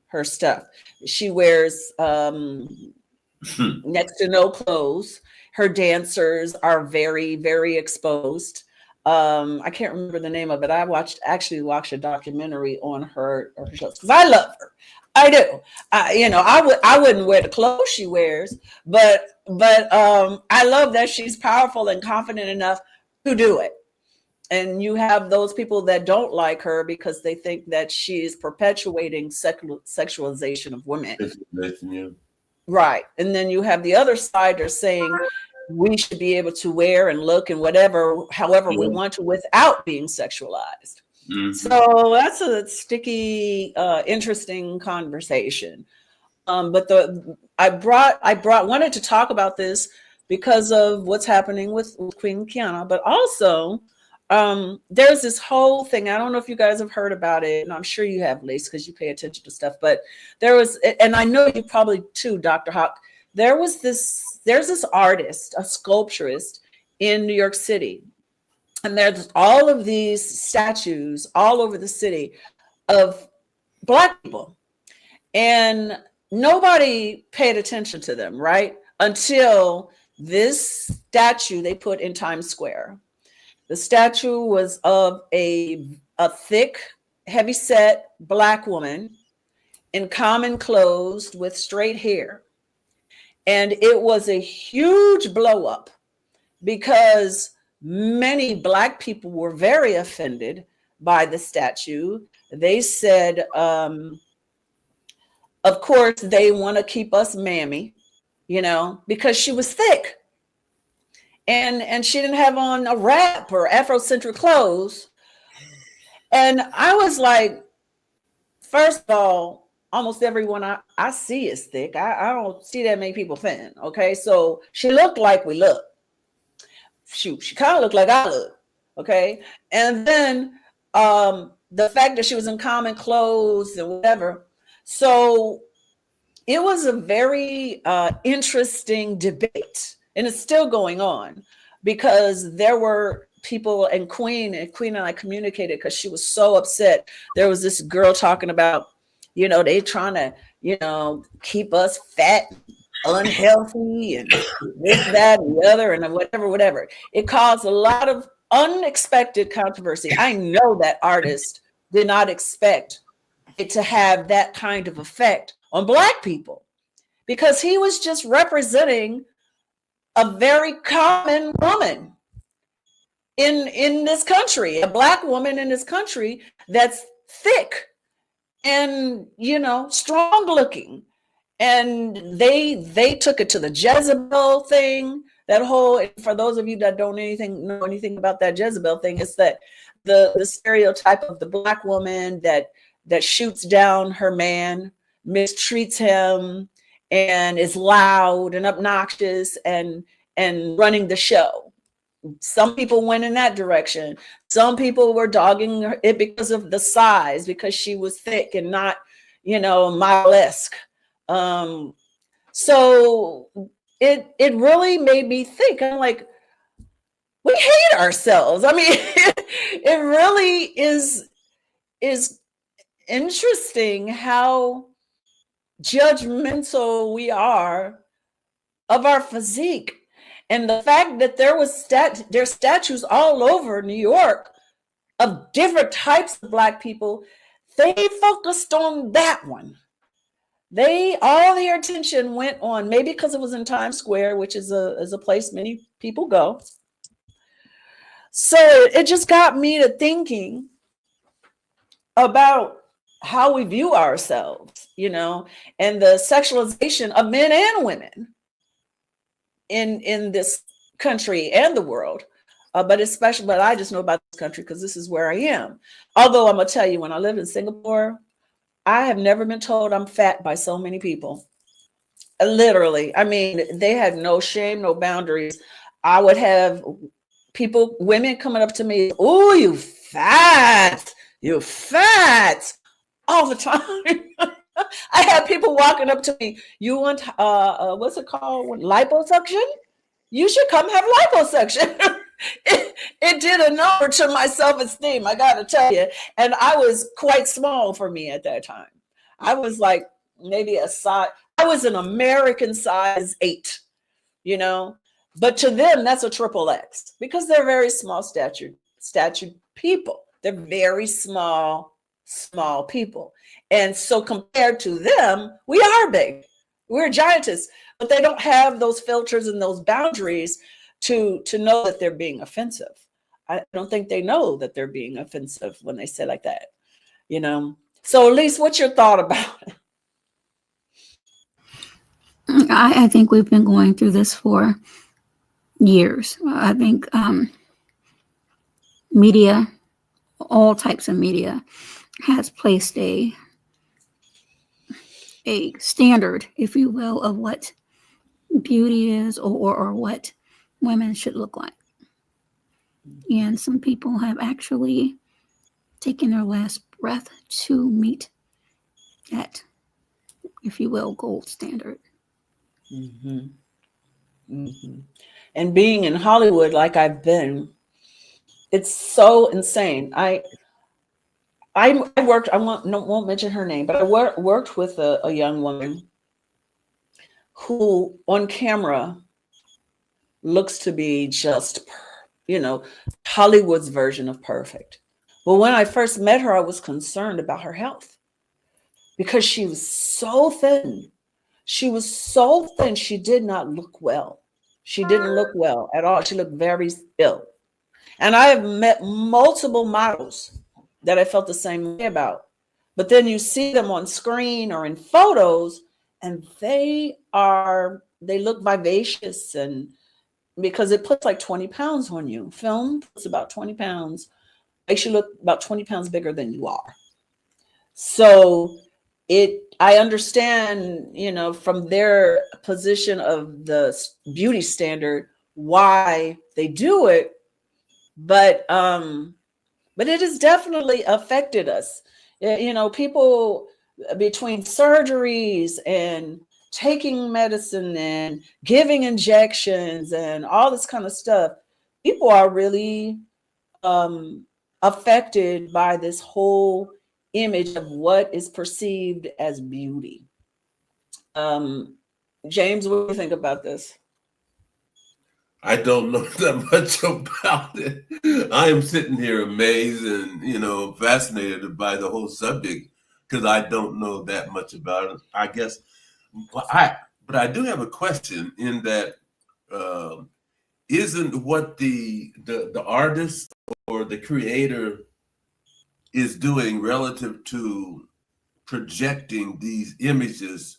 her stuff. She wears next to no clothes. Her dancers are very, very exposed. I can't remember the name of it. I actually watched a documentary on her shows because I love her. I do. I wouldn't wear the clothes she wears, but I love that she's powerful and confident enough to do it. And you have those people that don't like her because they think that she's perpetuating sexualization of women. Right. And then you have the other side that are saying we should be able to wear and look and however we want to without being sexualized. Mm-hmm. So that's a sticky, interesting conversation. But I wanted to talk about this because of what's happening with Queen Kiana, but also there's this whole thing. I don't know if you guys have heard about it, and I'm sure you have, Lisa, because you pay attention to stuff. But and I know you probably too, Dr. Hawk. There's this artist, a sculpturist in New York City, and there's all of these statues all over the city of Black people, and nobody paid attention to them, right? Until this statue they put in Times Square. The statue was of a thick, heavy-set Black woman in common clothes with straight hair. And it was a huge blow up because many Black people were very offended by the statue. They said, of course, they want to keep us mammy, because she was thick. And she didn't have on a wrap or Afrocentric clothes. And I was like, first of all, almost everyone I see is thick. I don't see that many people thin. Okay. So she looked like we look. Shoot, she kind of looked like I look. Okay. And then the fact that she was in common clothes and whatever. So it was a very interesting debate. And it's still going on because there were people, and Queen and I communicated because she was so upset. There was this girl talking about, they trying to, keep us fat, unhealthy, and this, that, and the other, and whatever. It caused a lot of unexpected controversy. I know that artist did not expect it to have that kind of effect on Black people because he was just representing a very common woman in this country, a Black woman in this country that's thick and, strong looking. And they took it to the Jezebel thing, that whole, for those of you that don't know anything about that Jezebel thing, it's that the stereotype of the Black woman that shoots down her man, mistreats him, and is loud and obnoxious and running the show. Some people went in that direction. Some people were dogging it because of the size, because she was thick and not, model-esque. So it really made me think. I'm like, we hate ourselves. I mean, it really is interesting how judgmental we are of our physique. And the fact that there's statues all over New York of different types of Black people, they focused on that one. All their attention went on, maybe because it was in Times Square, which is a place many people go. So it just got me to thinking about how we view ourselves, and the sexualization of men and women in this country and the world. But I just know about this country because this is where I am. Although I'm gonna tell you, when I lived in Singapore, I have never been told I'm fat by so many people. Literally. I mean, they had no shame, no boundaries. I would have women coming up to me, "Oh, you fat, all the time." I had people walking up to me, "You want what's it called? Liposuction? You should come have liposuction." It did a number to my self-esteem, I gotta tell you. And I was quite small for me at that time. I was like maybe a size, I was an American size 8, you know, but to them that's a triple X because they're very small statured people. They're very small people. And so compared to them, we are big. We're giantess, but they don't have those filters and those boundaries to know that they're being offensive. I don't think they know that they're being offensive when they say like that, you know. So Elise, what's your thought about it? I think we've been going through this for years. I think media, all types of media, has placed a standard, if you will, of what beauty is or what women should look like. And some people have actually taken their last breath to meet that, if you will, gold standard. Mm-hmm. Mm-hmm. And being in Hollywood like I've been, it's so insane. I worked. I won't mention her name, but I worked with a young woman who, on camera, looks to be just, you know, Hollywood's version of perfect. But when I first met her, I was concerned about her health because she was so thin. She was so thin. She did not look well. She didn't look well at all. She looked very ill. And I have met multiple models that I felt the same way about. But then you see them on screen or in photos, and they look vivacious, and because it puts like 20 pounds on you. Film puts about 20 pounds, makes you look about 20 pounds bigger than you are. So I understand, you know, from their position of the beauty standard, why they do it, but it has definitely affected us. You know, people between surgeries and taking medicine and giving injections and all this kind of stuff, people are really affected by this whole image of what is perceived as beauty. James, what do you think about this? I don't know that much about it. I am sitting here amazed and, fascinated by the whole subject because I don't know that much about it. I guess, but I do have a question in that isn't what the artist or the creator is doing relative to projecting these images,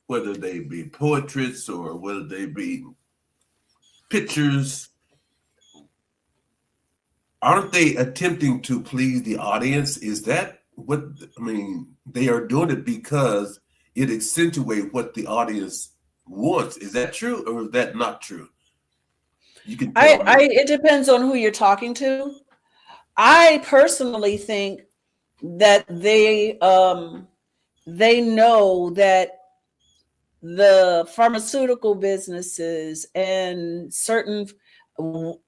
whether they be portraits or whether they be pictures, aren't they attempting to please the audience? Is that what, I mean, they are doing it because it accentuates what the audience wants. Is that true or is that not true? You can tell me. It depends on who you're talking to. I personally think that they know that the pharmaceutical businesses and certain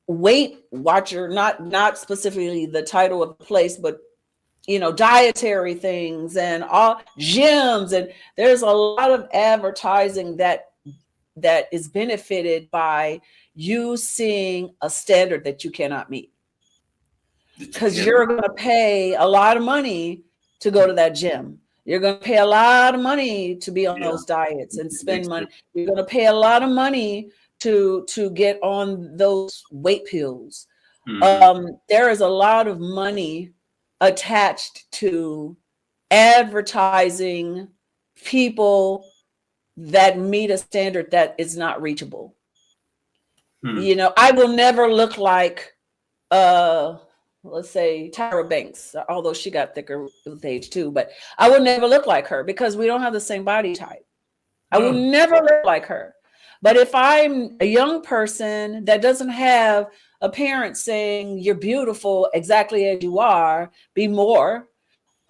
Weight Watcher, not specifically the title of the place, but dietary things and all gyms, and there's a lot of advertising that is benefited by you seeing a standard that you cannot meet, because you're going to pay a lot of money to go to that gym. You're going to pay a lot of money to be on those diets and spend money. You're going to pay a lot of money to get on those weight pills. Mm-hmm. There is a lot of money attached to advertising people that meet a standard that is not reachable. I will never look like let's say Tyra Banks, although she got thicker with age too, but I will never look like her because we don't have the same body type. I will never look like her. But if I'm a young person that doesn't have a parent saying you're beautiful exactly as you are, be more,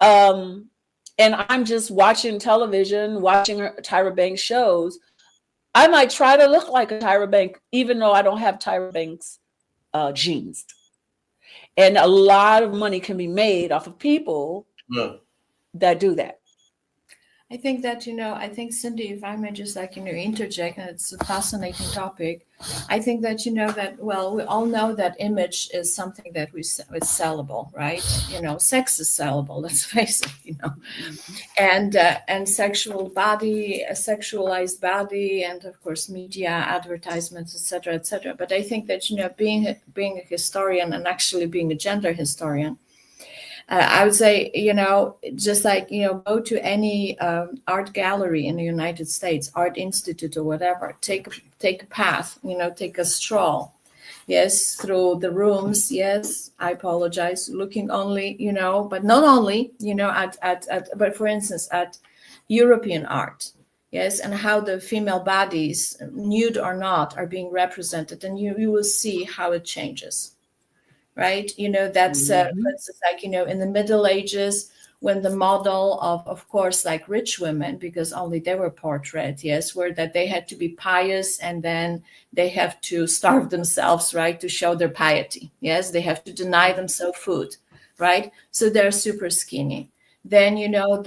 and I'm just watching television, watching Tyra Banks shows, I might try to look like a Tyra Banks, even though I don't have Tyra Banks genes. And a lot of money can be made off of people that do that. I think that, I think, Cindy, if I may just interject, and it's a fascinating topic. I think that, that, well, we all know that image is something that is sellable, right? Sex is sellable, let's face it, and sexual body, a sexualized body, and of course, media, advertisements, etc., etc. But I think that, being a historian and actually being a gender historian, I would say, just go to any art gallery in the United States, art institute or whatever, take a path, take a stroll, yes, through the rooms. Yes, I apologize, looking only, but not only, but for instance, at European art, yes, and how the female bodies, nude or not, are being represented, and you will see how it changes. Right, that's for instance, in the Middle Ages, when the model of course, like rich women, because only they were portrayed, yes, were that they had to be pious, and then they have to starve themselves, right, to show their piety. Yes, they have to deny themselves food, right? So they're super skinny. Then the